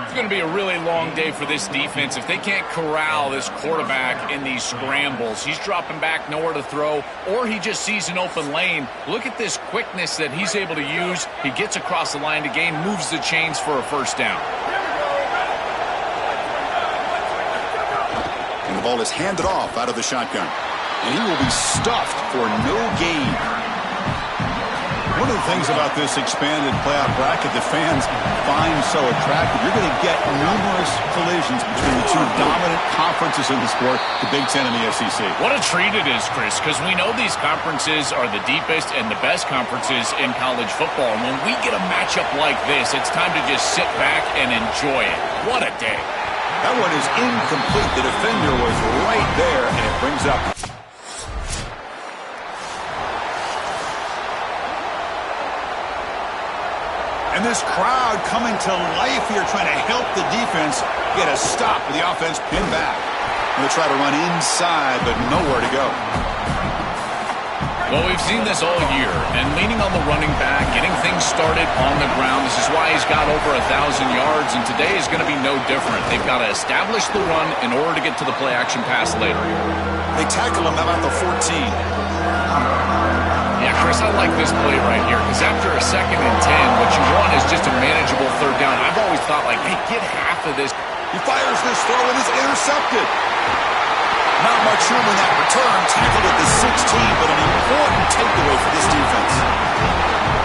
It's going to be a really long day for this defense if they can't corral this quarterback in these scrambles. He's dropping back, nowhere to throw, or he just sees an open lane. Look at this quickness that he's able to use. He gets across the line to gain, moves the chains for a first down. And the ball is handed off out of the shotgun. And he will be stuffed for no gain. One of the things about this expanded playoff bracket that fans find so attractive, you're going to get numerous collisions between the two dominant conferences in the sport, the Big Ten and the SEC. What a treat it is, Chris, because we know these conferences are the deepest and the best conferences in college football. And when we get a matchup like this, it's time to just sit back and enjoy it. What a day. That one is incomplete. The defender was right there, and it brings up. And this crowd coming to life here, trying to help the defense get a stop with the offense pinned back. They'll try to run inside, but nowhere to go. Well, we've seen this all year, and leaning on the running back, getting things started on the ground. This is why he's got over 1,000 yards, and today is going to be no different. They've got to establish the run in order to get to the play-action pass later. They tackle him about the 14. Yeah, Chris, I like this play right here because after a 2nd and 10, what you want is just a manageable third down. I've always thought, like, hey, get half of this. He fires this throw and is intercepted. Not much room in that return. Tackled at the 16, but an important takeaway for this defense.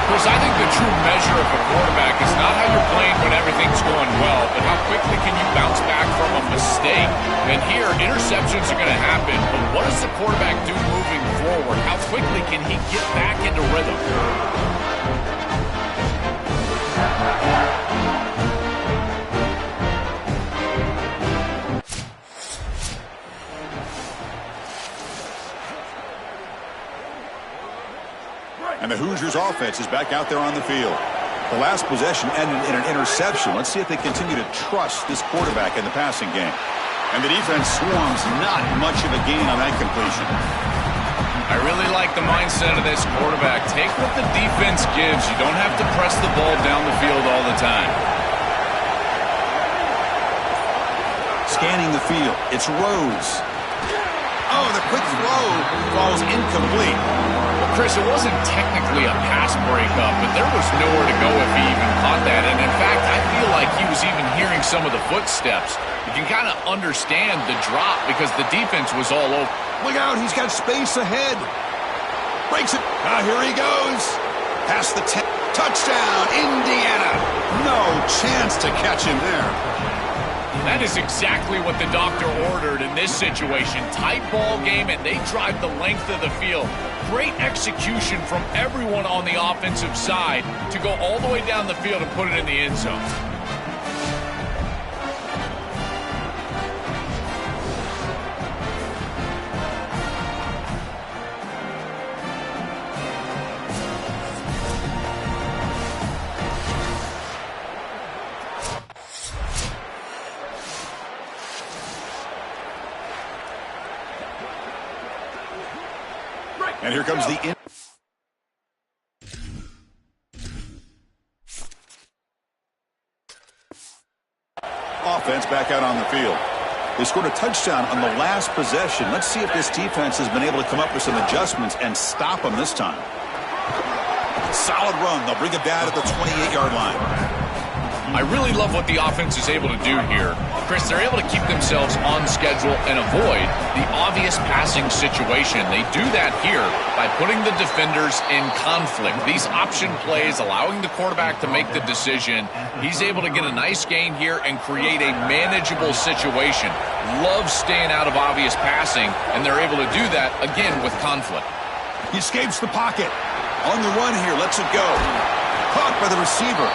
Chris, I think the true measure of a quarterback is not how you're playing when everything's going well, but how quickly can you bounce back from a mistake. And here, interceptions are going to happen, but what does the quarterback do moving forward? How quickly can he get back into rhythm? And the Hoosiers offense is back out there on the field. The last possession ended in an interception. Let's see if they continue to trust this quarterback in the passing game. And the defense swarms, not much of a gain on that completion. I really like the mindset of this quarterback. Take what the defense gives. You don't have to press the ball down the field all the time. Scanning the field. It's Rose. Oh, the quick throw falls incomplete. Well, Chris, it wasn't technically a pass breakup, but there was nowhere to go if he even caught that. And in fact, I feel like he was even hearing some of the footsteps. You can kind of understand the drop because the defense was all over. Look out, he's got space ahead. Breaks it. Ah, here he goes. Past the 10. Touchdown, Indiana. No chance to catch him there. That is exactly what the doctor ordered in this situation. Tight ball game, and they drive the length of the field. Great execution from everyone on the offensive side to go all the way down the field and put it in the end zone. And here comes the offense back out on the field. They scored a touchdown on the last possession. Let's see if this defense has been able to come up with some adjustments and stop them this time. Solid run. They'll bring it down at the 28-yard line. I really love what the offense is able to do here. Chris, they're able to keep themselves on schedule and avoid the obvious passing situation. They do that here by putting the defenders in conflict. These option plays, allowing the quarterback to make the decision. He's able to get a nice gain here and create a manageable situation. Love staying out of obvious passing, and they're able to do that, again, with conflict. He escapes the pocket. On the run here, lets it go. Caught by the receiver.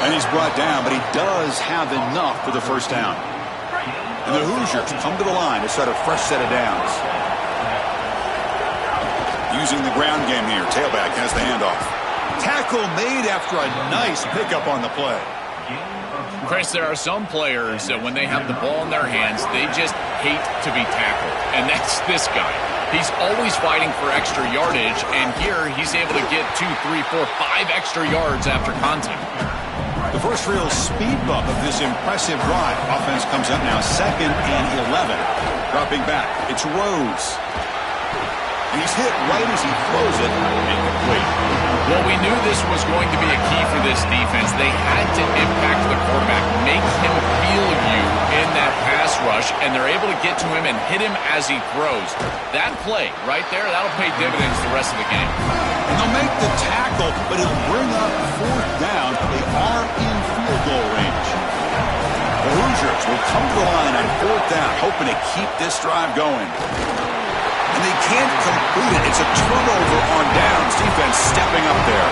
And he's brought down, but he does have enough for the first down. And the Hoosiers come to the line to start a fresh set of downs. Using the ground game here. Tailback has the handoff. Tackle made after a nice pickup on the play. Chris, there are some players that when they have the ball in their hands, they just hate to be tackled. And that's this guy. He's always fighting for extra yardage, and here he's able to get 2, 3, 4, 5 extra yards after contact. The first real speed bump of this impressive drive. Offense comes up now 2nd and 11. Dropping back, it's Rose. And he's hit right as he throws it. Incomplete. Well, we knew this was going to be a key for this defense. They had to impact the quarterback, make him feel you in that pass rush, and they're able to get to him and hit him as he throws. That play right there, that'll pay dividends the rest of the game. And they'll make the tackle, but it'll bring up 4th down. They are in field goal range. The Hoosiers will come to the line on 4th down, hoping to keep this drive going. And they can't complete it. It's a turnover on downs. Defense stepping up there.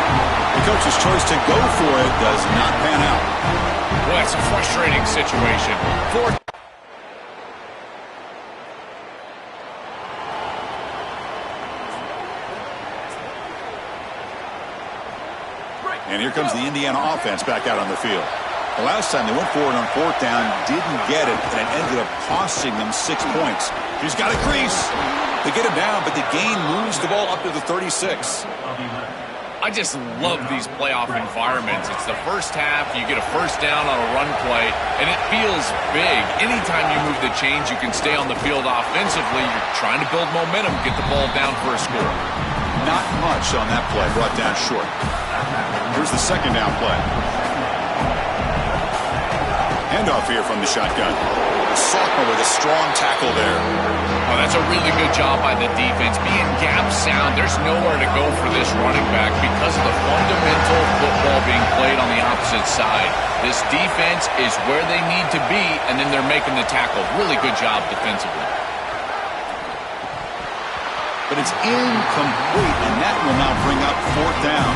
The coach's choice to go for it does not pan out. Well, it's a frustrating situation. 4th. And here comes the Indiana offense back out on the field. The last time they went for it on 4th down, didn't get it, and it ended up costing them 6 points. He's got a crease. They get him down, but the gain moves the ball up to the 36. I just love these playoff environments. It's the first half, you get a first down on a run play, and it feels big. Anytime you move the chains, you can stay on the field offensively. You're trying to build momentum, get the ball down for a score. Not much on that play, brought down short. Here's the 2nd down play. Handoff here from the shotgun. Sophomore with a strong tackle there. Oh, that's a really good job by the defense. Being gap sound, there's nowhere to go for this running back because of the fundamental football being played on the opposite side. This defense is where they need to be, and then they're making the tackle. Really good job defensively. But it's incomplete, and that will now bring up 4th down.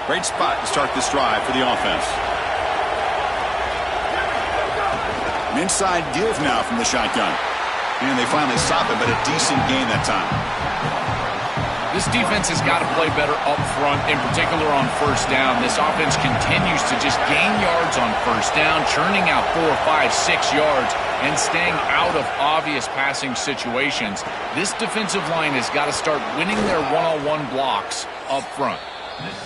Great spot to start this drive for the offense. An inside give now from the shotgun. And they finally stop it, but a decent gain that time. This defense has got to play better up front, in particular on 1st down. This offense continues to just gain yards on 1st down, churning out 4, 5, 6 yards, and staying out of obvious passing situations. This defensive line has got to start winning their one-on-one blocks up front.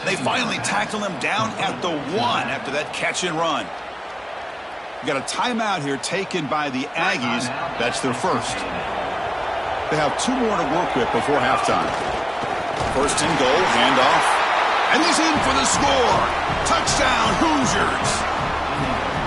They finally tackle him down at the 1 after that catch and run. We got a timeout here taken by the Aggies. That's their first. They have 2 more to work with before halftime. 1st and goal, handoff. And he's in for the score. Touchdown, Hoosiers.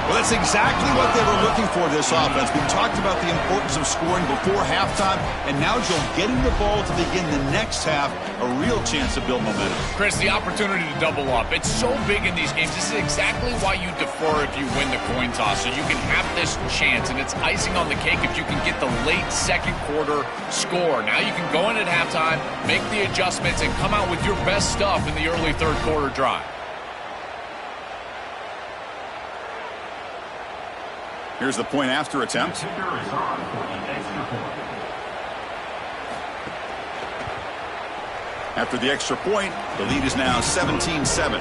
Well, that's exactly what they were looking for, this offense. We talked about the importance of scoring before halftime, and now Joe getting the ball to begin the next half, a real chance to build momentum. Chris, the opportunity to double up. It's so big in these games. This is exactly why you defer if you win the coin toss, so you can have this chance, and it's icing on the cake if you can get the late 2nd quarter score. Now you can go in at halftime, make the adjustments, and come out with your best stuff in the early 3rd quarter drive. Here's the point after attempt. After the extra point, the lead is now 17-7.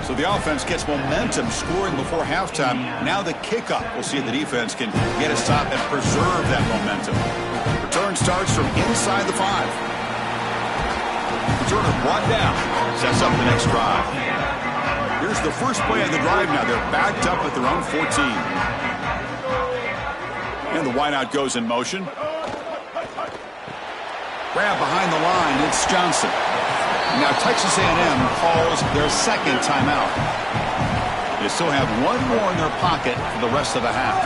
So the offense gets momentum scoring before halftime. Now the kickoff. We'll see if the defense can get a stop and preserve that momentum. Return starts from inside the 5. Returner brought down. Sets up the next drive. Here's the first play of the drive now. They're backed up at their own 14. And the wideout goes in motion. Grab behind the line. It's Johnson. Now Texas A&M calls their 2nd timeout. They still have 1 more in their pocket for the rest of the half.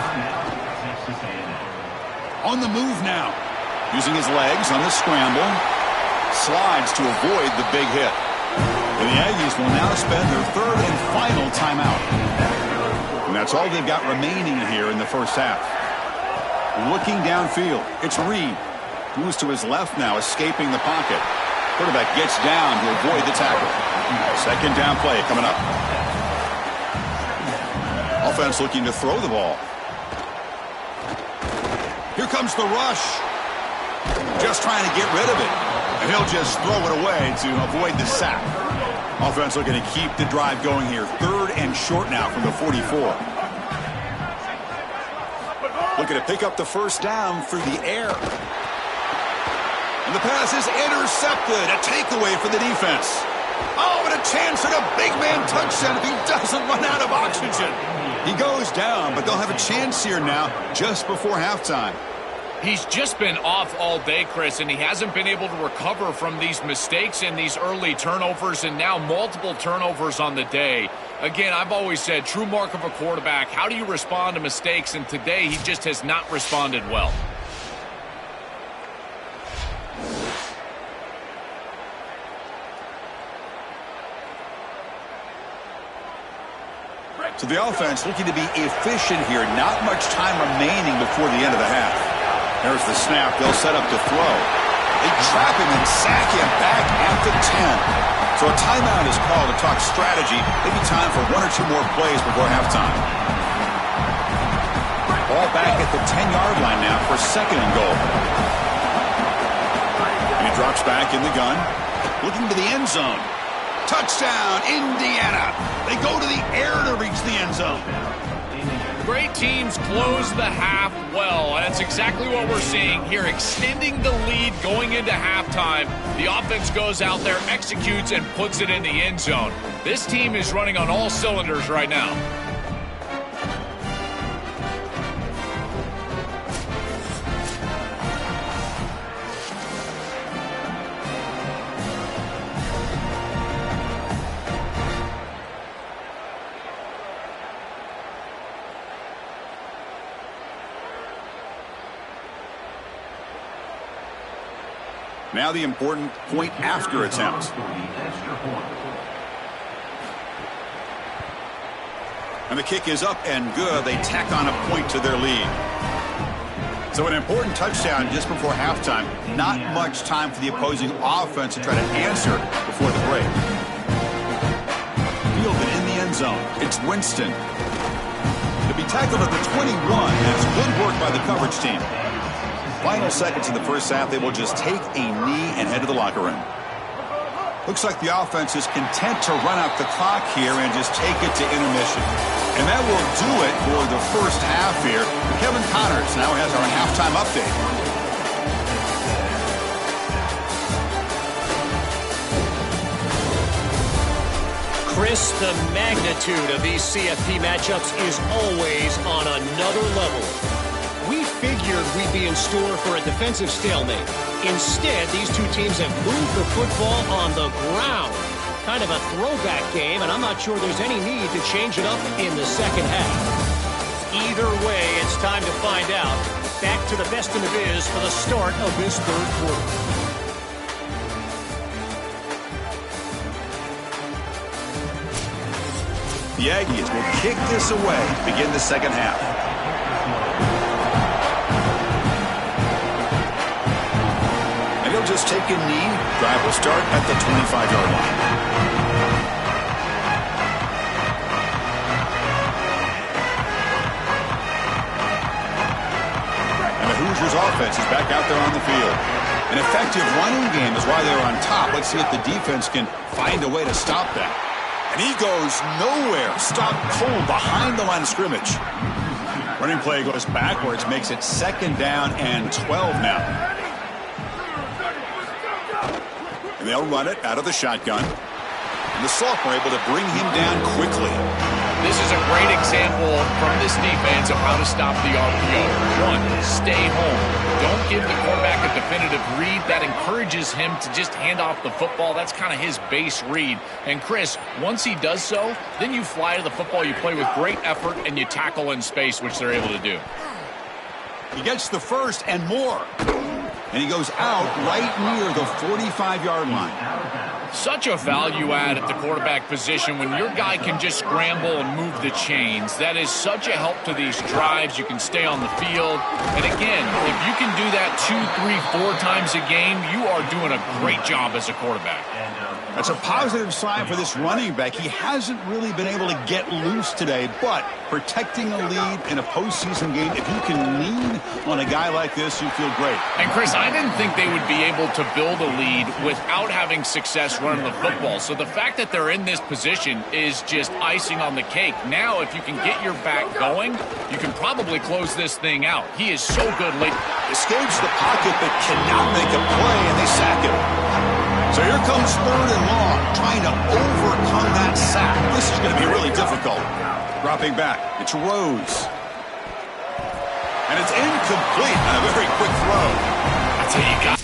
On the move now. Using his legs on the scramble. Slides to avoid the big hit. And the Aggies will now spend their 3rd and final timeout. And that's all they've got remaining here in the first half. Looking downfield, it's Reed. Moves to his left now, escaping the pocket. Quarterback gets down to avoid the tackle. 2nd down play coming up. Offense looking to throw the ball. Here comes the rush. Just trying to get rid of it. And he'll just throw it away to avoid the sack. Offense looking to keep the drive going here. 3rd and short now from the 44. Looking to pick up the first down through the air. And the pass is intercepted. A takeaway for the defense. Oh, and a chance at a big man touchdown if he doesn't run out of oxygen. He goes down, but they'll have a chance here now just before halftime. He's just been off all day, Chris, and he hasn't been able to recover from these mistakes and these early turnovers, and now multiple turnovers on the day. Again, I've always said, true mark of a quarterback, how do you respond to mistakes? And today, he just has not responded well. So the offense looking to be efficient here. Not much time remaining before the end of the half. There's the snap. They'll set up to throw. They trap him and sack him back at the 10. So a timeout is called to talk strategy. Maybe time for one or two more plays before halftime. Ball back at the 10-yard line now for second and goal. And he drops back in the gun. Looking to the end zone. Touchdown, Indiana. They go to the air to reach the end zone. Great teams close the half well, and that's exactly what we're seeing here, extending the lead going into halftime. The offense goes out there, executes, and puts it in the end zone. This team is running on all cylinders right now. Now the important point after attempt. And the kick is up and good. They tack on a point to their lead. So an important touchdown just before halftime. Not much time for the opposing offense to try to answer before the break. Fielded in the end zone. It's Winston. To be tackled at the 21. That's good work by the coverage team. Final seconds in the first half, they will just take a knee and head to the locker room. Looks like the offense is content to run out the clock here and just take it to intermission. And that will do it for the first half here. Kevin Connors now has our halftime update. Chris, the magnitude of these CFP matchups is always on another level. We figured we'd be in store for a defensive stalemate. Instead, these two teams have moved the football on the ground. Kind of a throwback game, and I'm not sure there's any need to change it up in the second half. Either way, it's time to find out. Back to the best in the biz for the start of this third quarter. The Aggies will kick this away to begin the second half. He'll just take a knee. Drive will start at the 25-yard line. And the Hoosiers offense is back out there on the field. An effective running game is why they're on top. Let's see if the defense can find a way to stop that. And he goes nowhere. Stopped cold behind the line of scrimmage. Running play goes backwards, makes it second down and 12 now. And they'll run it out of the shotgun. And the sophomore able to bring him down quickly. This is a great example from this defense of how to stop the RPO. One, stay home. Don't give the quarterback a definitive read. That encourages him to just hand off the football. That's kind of his base read. And Chris, once he does so, then you fly to the football. You play with great effort, and you tackle in space, which they're able to do. He gets the first and more. And he goes out right near the 45-yard line. Such a value add at the quarterback position when your guy can just scramble and move the chains. That is such a help to these drives. You can stay on the field. And again, if you can do that 2, 3, 4 times a game, you are doing a great job as a quarterback. That's a positive sign for this running back. He hasn't really been able to get loose today, but protecting a lead in a postseason game, if you can lean on a guy like this, you feel great. And Chris, I didn't think they would be able to build a lead without having success running the football. So the fact that they're in this position is just icing on the cake. Now, if you can get your back going, you can probably close this thing out. He is so good late. Escapes the pocket but cannot make a play, and they sack him. So here comes 3rd and long, trying to overcome that sack. This is going to be really difficult. Dropping back, it's Rose. And it's incomplete on a very quick throw. That's how you got.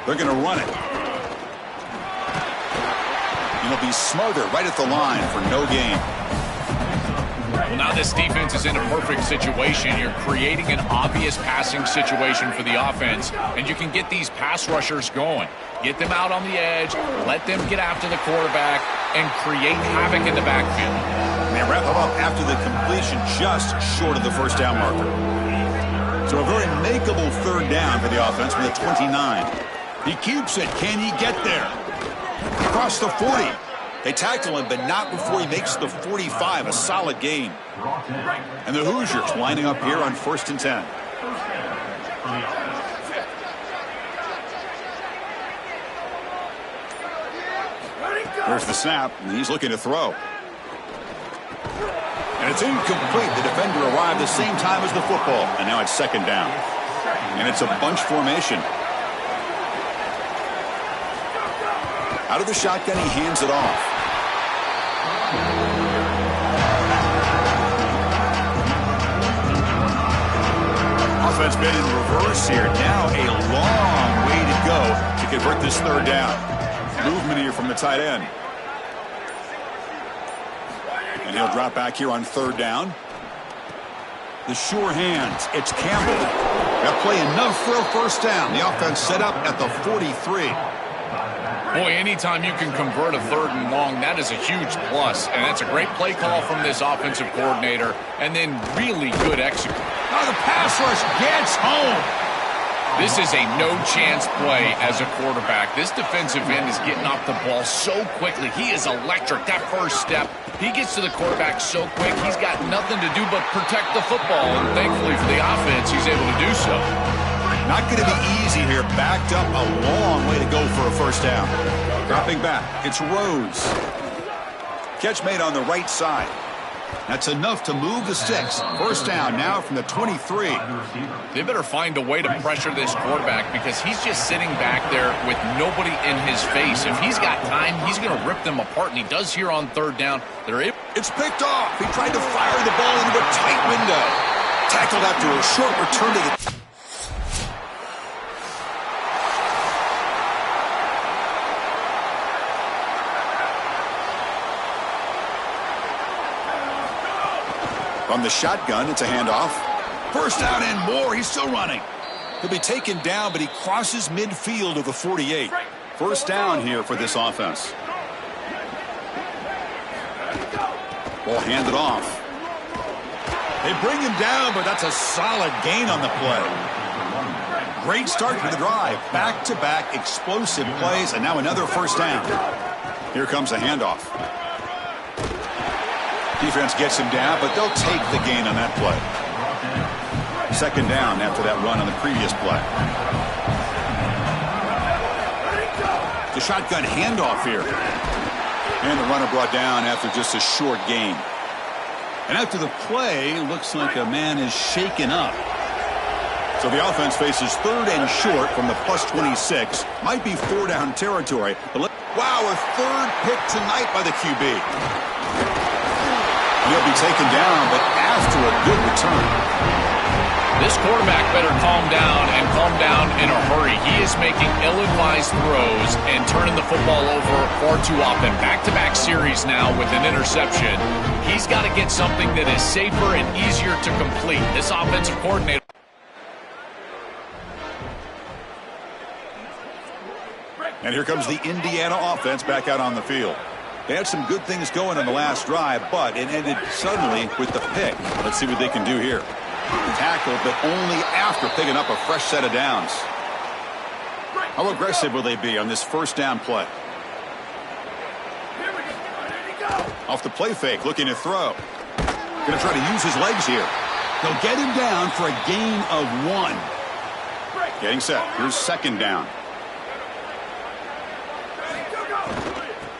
They're going to run it. And he'll be smothered right at the line for no gain. Well, now this defense is in a perfect situation. You're creating an obvious passing situation for the offense, and you can get these pass rushers going. Get them out on the edge, let them get after the quarterback, and create havoc in the backfield. And they wrap them up after the completion just short of the first down marker. So a very makeable 3rd down for the offense from the 29. He keeps it. Can he get there? Across the 40. They tackle him, but not before he makes the 45, a solid gain. And the Hoosiers lining up here on 1st and 10. There's the snap, and he's looking to throw. And it's incomplete. The defender arrived the same time as the football, and now it's 2nd down. And it's a bunch formation. Out of the shotgun, he hands it off. Offense been in reverse here. Now a long way to go to convert this 3rd down. Movement here from the tight end. And he'll drop back here on 3rd down. The sure hands. It's Campbell. That play enough for a first down. The offense set up at the 43. Boy, anytime you can convert a 3rd and long, that is a huge plus. And that's a great play call from this offensive coordinator. And then really good execution. Oh, the pass rush gets home. This is a no-chance play as a quarterback. This defensive end is getting off the ball so quickly. He is electric. That first step, he gets to the quarterback so quick, he's got nothing to do but protect the football. And thankfully for the offense, he's able to do so. Not going to be easy here. Backed up a long way to go for a first down. Dropping back, it's Rose. Catch made on the right side. That's enough to move the sticks. First down now from the 23. They better find a way to pressure this quarterback because he's just sitting back there with nobody in his face. If he's got time, he's going to rip them apart, and he does here on 3rd down. It's picked off. He tried to fire the ball into a tight window. Tackled after a short return to the... From the shotgun, it's a handoff. First down and more. He's still running. He'll be taken down, but he crosses midfield of the 48. First down here for this offense. Ball handed off. They bring him down, but that's a solid gain on the play. Great start to the drive. Back-to-back explosive plays, and now another first down. Here comes a handoff. Defense gets him down, but they'll take the gain on that play. 2nd down after that run on the previous play. The shotgun handoff here. And the runner brought down after just a short gain. And after the play, looks like a man is shaken up. So the offense faces 3rd and short from the plus 26. Might be 4-down territory. But wow, a 3rd pick tonight by the QB. He'll be taken down, but after a good return. This quarterback better calm down and calm down in a hurry. He is making ill-advised throws and turning the football over far too often. Back-to-back series now with an interception. He's got to get something that is safer and easier to complete. This offensive coordinator. And here comes the Indiana offense back out on the field. They had some good things going on the last drive, but it ended suddenly with the pick. Let's see what they can do here. Tackled, but only after picking up a fresh set of downs. How aggressive will they be on this first down play? Off the play fake, looking to throw. Going to try to use his legs here. They'll get him down for a gain of 1. Getting set. Here's second down.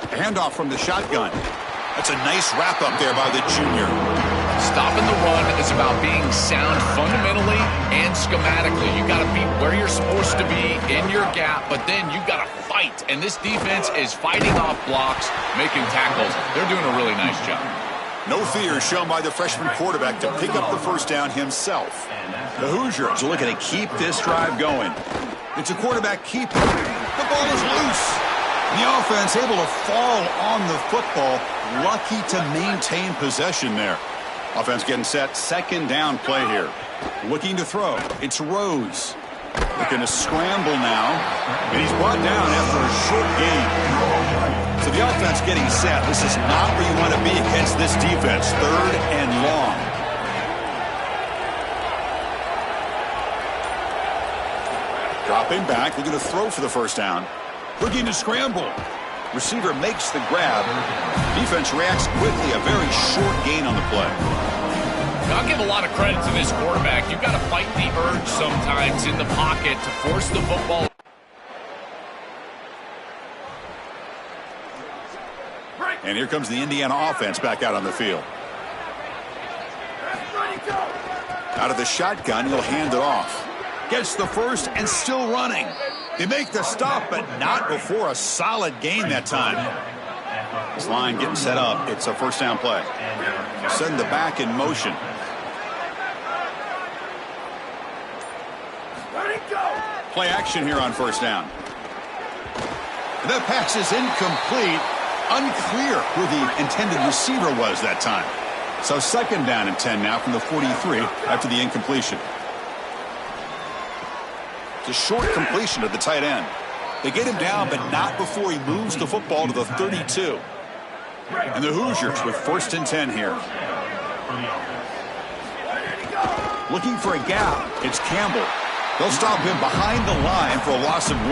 Handoff from the shotgun. That's a nice wrap up there by the junior. Stopping the run is about being sound fundamentally and schematically. You got to be where you're supposed to be in your gap, but then you got to fight. And this defense is fighting off blocks, making tackles. They're doing a really nice job. No fear shown by the freshman quarterback to pick up the first down himself. The Hoosiers are looking to keep this drive going. It's a quarterback keeper. The ball is loose. The offense able to fall on the football. Lucky to maintain possession there. Offense getting set. Second down play here. Looking to throw. It's Rose. Looking to scramble now. And he's brought down after a short gain. So the offense getting set. This is not where you want to be against this defense. Third and long. Dropping back. Looking to throw for the first down. Looking to scramble. Receiver makes the grab. Defense reacts quickly. A very short gain on the play. I'll give a lot of credit to this quarterback. You've got to fight the urge sometimes in the pocket to force the football. And here comes the Indiana offense back out on the field. Out of the shotgun, he'll hand it off. Gets the first and still running. They make the stop, but not before a solid gain that time. This line getting set up. It's a first down play. Send the back in motion. Play action here on first down. The pass is incomplete. Unclear who the intended receiver was that time. So second down and 10 now from the 43 after the incompletion. It's a short completion to the tight end. They get him down, but not before he moves the football to the 32. And the Hoosiers with first and 10 here. Looking for a gap. It's Campbell. They'll stop him behind the line for a loss of 1.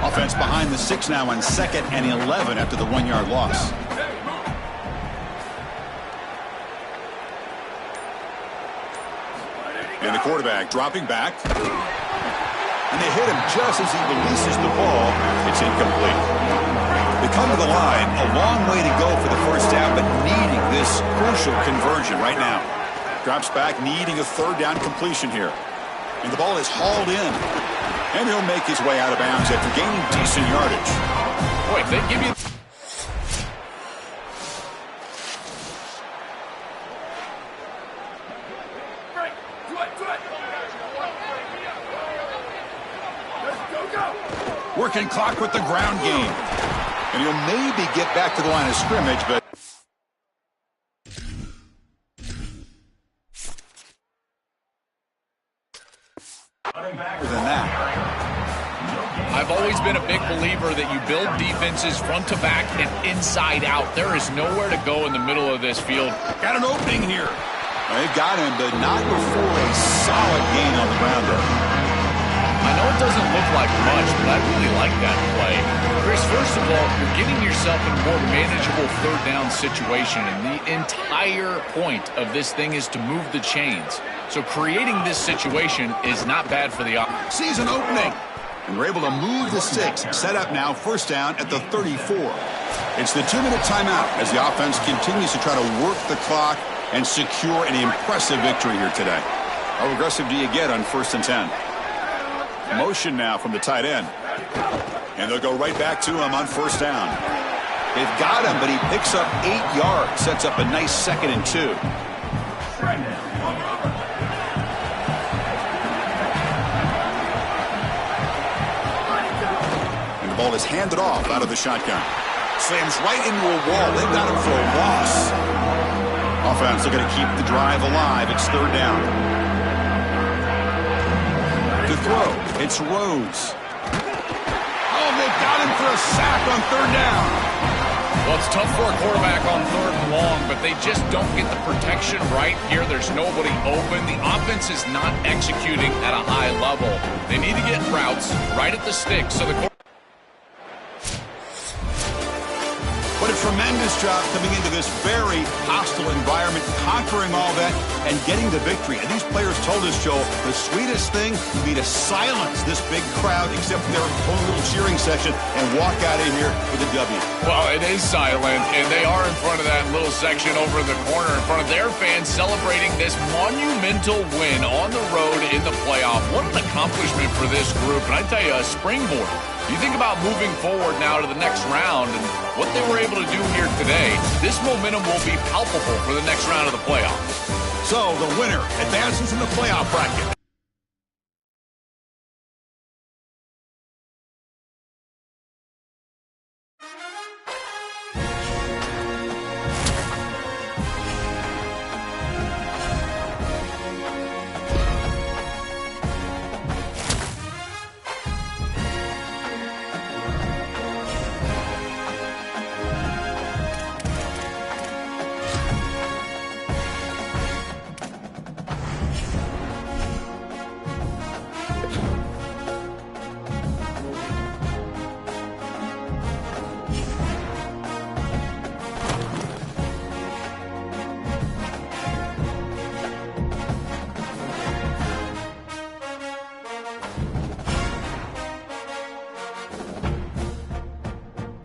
Offense behind the 6 now on second and 11 after the 1 yard loss. And the quarterback dropping back. And they hit him just as he releases the ball. It's incomplete. They come to the line, a long way to go for the first down, but needing this crucial conversion right now. Drops back, needing a third down completion here. And the ball is hauled in. And he'll make his way out of bounds after gaining decent yardage. Boy, if they give you... Working clock with the ground game. And he'll maybe get back to the line of scrimmage, but... than that. I've always been a big believer that you build defenses front to back and inside out. There is nowhere to go in the middle of this field. Got an opening here. They got him, but not before a solid gain on the ground there. I know it doesn't look like much, but I really like that play. Chris, first of all, you're getting yourself in a more manageable third down situation, and the entire point of this thing is to move the chains. So creating this situation is not bad for the offense. Sees an opening. And we're able to move the sticks. Set up now, first down at the 34. It's the 2-minute timeout as the offense continues to try to work the clock and secure an impressive victory here today. How aggressive do you get on first and 10? Motion now from the tight end. And they'll go right back to him on first down. They've got him, but he picks up 8 yards. Sets up a nice second and 2. And the ball is handed off out of the shotgun. Slams right into a wall. They've got him for a loss. Offense looking to keep the drive alive. It's third down. To throw, it's Rose. Oh, they've got him for a sack on third down. Well, it's tough for a quarterback on third and long, but they just don't get the protection right here. There's nobody open. The offense is not executing at a high level. They need to get routes right at the stick. So the tremendous job coming into this very hostile environment, conquering all that, and getting the victory. And these players told us, Joel, the sweetest thing would be to silence this big crowd, except for their own little cheering section, and walk out of here with a W. Well, it is silent, and they are in front of that little section over in the corner in front of their fans celebrating this monumental win on the road in the playoff. What an accomplishment for this group, and I tell you, a springboard. You think about moving forward now to the next round and what they were able to do here today, this momentum will be palpable for the next round of the playoffs. So the winner advances in the playoff bracket